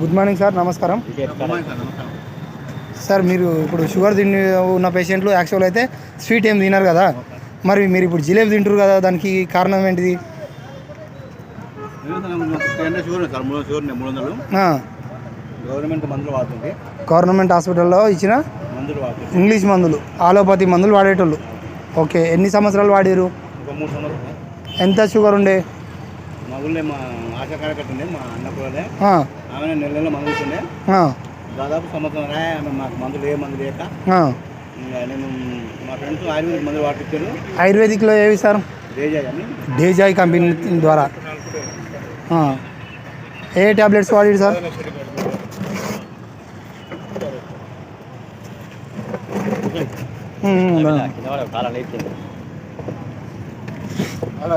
Good morning sir, నమస్కారం sir. మీరు ఇప్పుడు షుగర్ ఉన్న పేషెంట్లు యాక్చువల్ అయితే స్వీట్ ఏం తినరు కదా, మరి మీరు ఇప్పుడు జిలేబీ తింటారు కదా, దానికి కారణం ఏంటిది? గవర్నమెంట్ హాస్పిటల్లో ఇచ్చిన ఇంగ్లీష్ మందులు, ఆలోపతి మందులు వాడేటోళ్ళు. ఓకే, ఎన్ని సంవత్సరాలు వాడారు? ఎంత షుగర్ ఉండే? మా ఊళ్ళో మా ఆశా కార్యకర్త ఉండే, మా అన్న కూడా ఆమె నెలలో మందులు ఉండే. దాదాపు సంవత్సరం ఆమె మాకు మందులు లేక నేను మా ఫ్రెండ్స్ ఆయుర్వేదిక్ మందులు వాటిచ్చారు. ఆయుర్వేదిక్లో ఏవి సార్? డేజాయ్ అని, డేజాయ్ కంపెనీ ద్వారా ఏ ట్యాబ్లెట్స్ వాడారు సార్? అలా